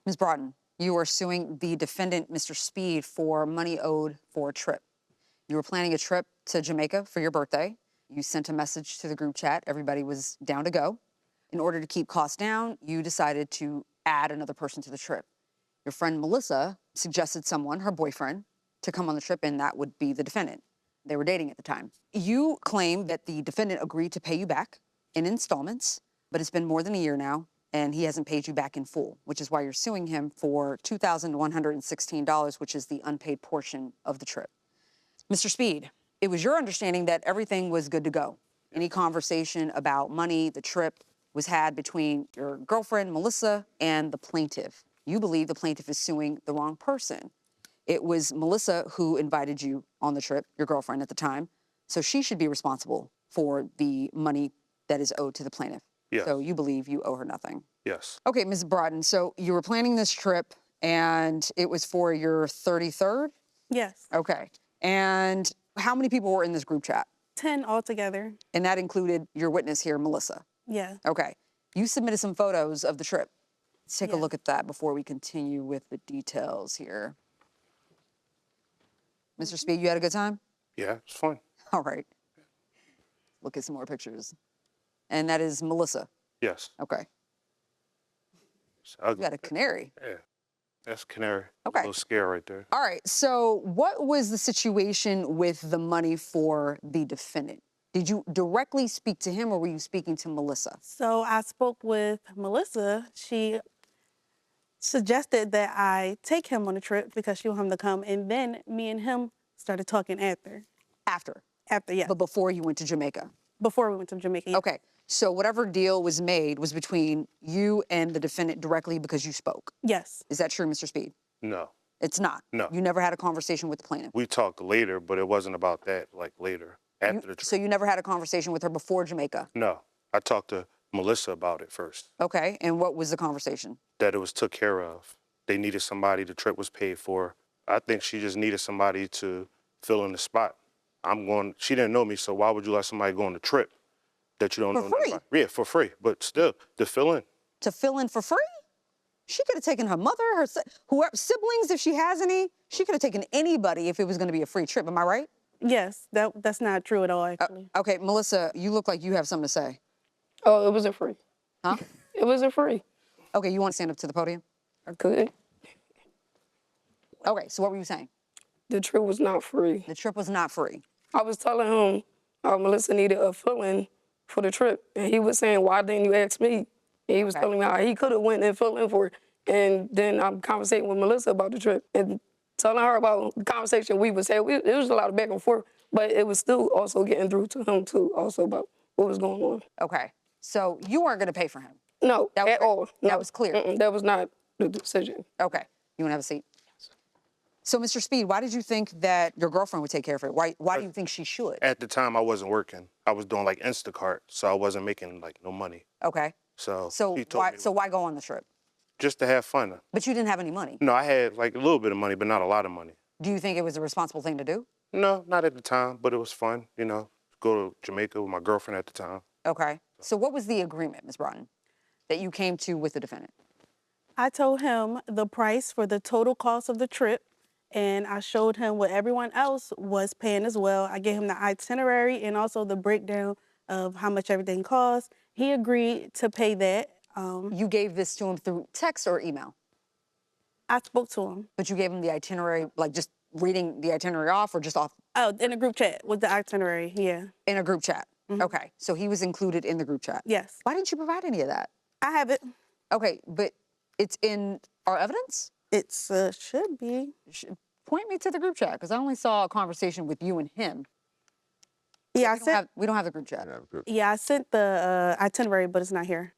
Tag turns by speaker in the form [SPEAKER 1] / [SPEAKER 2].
[SPEAKER 1] Ms. Broughton, you are suing the defendant, Mr. Speed, for money owed for a trip. You were planning a trip to Jamaica for your birthday. You sent a message to the group chat. Everybody was down to go. In order to keep costs down, you decided to add another person to the trip. Your friend Melissa suggested someone, her boyfriend, to come on the trip, and that would be the defendant. They were dating at the time. You claim that the defendant agreed to pay you back in installments, but it's been more than a year now, and he hasn't paid you back in full, which is why you're suing him for $2,116, which is the unpaid portion of the trip. Mr. Speed, it was your understanding that everything was good to go. Any conversation about money, the trip, was had between your girlfriend, Melissa, and the plaintiff. You believe the plaintiff is suing the wrong person. It was Melissa who invited you on the trip, your girlfriend at the time, so she should be responsible for the money that is owed to the plaintiff.
[SPEAKER 2] Yes.
[SPEAKER 1] So you believe you owe her nothing.
[SPEAKER 2] Yes.
[SPEAKER 1] Okay, Ms. Broughton, so you were planning this trip, and it was for your 33rd?
[SPEAKER 3] Yes.
[SPEAKER 1] Okay. And how many people were in this group chat?
[SPEAKER 3] 10 altogether.
[SPEAKER 1] And that included your witness here, Melissa?
[SPEAKER 3] Yeah.
[SPEAKER 1] Okay. You submitted some photos of the trip. Let's take a
[SPEAKER 3] Yeah.
[SPEAKER 1] look at that before we continue with the details here. Mr. Speed, you had a good time?
[SPEAKER 2] Yeah, it's fun.
[SPEAKER 1] All right. Look at some more pictures. And that is Melissa?
[SPEAKER 2] Yes.
[SPEAKER 1] Okay.
[SPEAKER 2] It's
[SPEAKER 1] You
[SPEAKER 2] ugly.
[SPEAKER 1] got a canary.
[SPEAKER 2] Yeah. That's canary.
[SPEAKER 1] Okay.
[SPEAKER 2] A little scare right there.
[SPEAKER 1] All right. So what was the situation with the money for the defendant? Did you directly speak to him, or were you speaking to Melissa?
[SPEAKER 3] So I spoke with Melissa. She suggested that I take him on a trip because she wanted him to come. And then me and him started talking after.
[SPEAKER 1] After?
[SPEAKER 3] After, yeah.
[SPEAKER 1] But before you went to Jamaica?
[SPEAKER 3] Before we went to Jamaica. Yeah.
[SPEAKER 1] Okay. So whatever deal was made was between you and the defendant directly because you spoke.
[SPEAKER 3] Yes.
[SPEAKER 1] Is that true, Mr. Speed?
[SPEAKER 2] No.
[SPEAKER 1] It's not?
[SPEAKER 2] No.
[SPEAKER 1] You never had a conversation with the plaintiff?
[SPEAKER 2] We talked later, but it wasn't about that, like later, after the trip.
[SPEAKER 1] So you never had a conversation with her before Jamaica?
[SPEAKER 2] No. I talked to Melissa about it first.
[SPEAKER 1] Okay. And what was the conversation?
[SPEAKER 2] That it was took care of. They needed somebody, the trip was paid for. I think she just needed somebody to fill in the spot. She didn't know me, so why would you let somebody go on the trip that you don't know
[SPEAKER 1] For
[SPEAKER 2] nothing
[SPEAKER 1] free?
[SPEAKER 2] about? Yeah, for free, but still, to fill in.
[SPEAKER 1] To fill in for free? She could have taken her mother, her whoever, siblings, if she has any. She could have taken anybody if it was going to be a free trip. Am I right?
[SPEAKER 3] Yes. That's not true at all, actually.
[SPEAKER 1] Okay, Melissa, you look like you have something to say.
[SPEAKER 4] Oh, it wasn't free.
[SPEAKER 1] Huh?
[SPEAKER 4] It wasn't free.
[SPEAKER 1] Okay, you want to stand up to the podium?
[SPEAKER 4] I could.
[SPEAKER 1] Okay, so what were you saying?
[SPEAKER 4] The trip was not free.
[SPEAKER 1] The trip was not free.
[SPEAKER 4] I was telling him Melissa needed a fill-in for the trip, and he was saying, "Why didn't you ask me?" And he was telling me how he could have went and filled in for it. And then I'm conversating with Melissa about the trip and telling her about the conversation we was having. It was a lot of back and forth, but it was still also getting through to him too, also about what was going on.
[SPEAKER 1] Okay, so you weren't going to pay for him?
[SPEAKER 4] No, at all. No.
[SPEAKER 1] That was clear?
[SPEAKER 4] That was not the decision.
[SPEAKER 1] Okay, you want to have a seat? So, Mr. Speed, why did you think that your girlfriend would take care of it? Why do you think she should?
[SPEAKER 2] At the time, I wasn't working. I was doing like Instacart, so I wasn't making like no money.
[SPEAKER 1] Okay.
[SPEAKER 2] So
[SPEAKER 1] So why go on the trip?
[SPEAKER 2] Just to have fun.
[SPEAKER 1] But you didn't have any money.
[SPEAKER 2] No, I had like a little bit of money, but not a lot of money.
[SPEAKER 1] Do you think it was a responsible thing to do?
[SPEAKER 2] No, not at the time, but it was fun, go to Jamaica with my girlfriend at the time.
[SPEAKER 1] Okay. So what was the agreement, Ms. Broughton, that you came to with the defendant?
[SPEAKER 3] I told him the price for the total cost of the trip, and I showed him what everyone else was paying as well. I gave him the itinerary and also the breakdown of how much everything cost. He agreed to pay that.
[SPEAKER 1] You gave this to him through text or email?
[SPEAKER 3] I spoke to him.
[SPEAKER 1] But you gave him the itinerary, like just reading the itinerary off or just off?
[SPEAKER 3] Oh, in a group chat with the itinerary, yeah.
[SPEAKER 1] In a group chat? Okay, so he was included in the group chat?
[SPEAKER 3] Yes.
[SPEAKER 1] Why didn't you provide any of that?
[SPEAKER 3] I have it.
[SPEAKER 1] Okay, but it's in our evidence?
[SPEAKER 3] It should be.
[SPEAKER 1] Point me to the group chat, because I only saw a conversation with you and him.
[SPEAKER 3] Yeah,
[SPEAKER 1] We don't have the group chat.
[SPEAKER 3] Yeah, I sent the itinerary, but it's not here.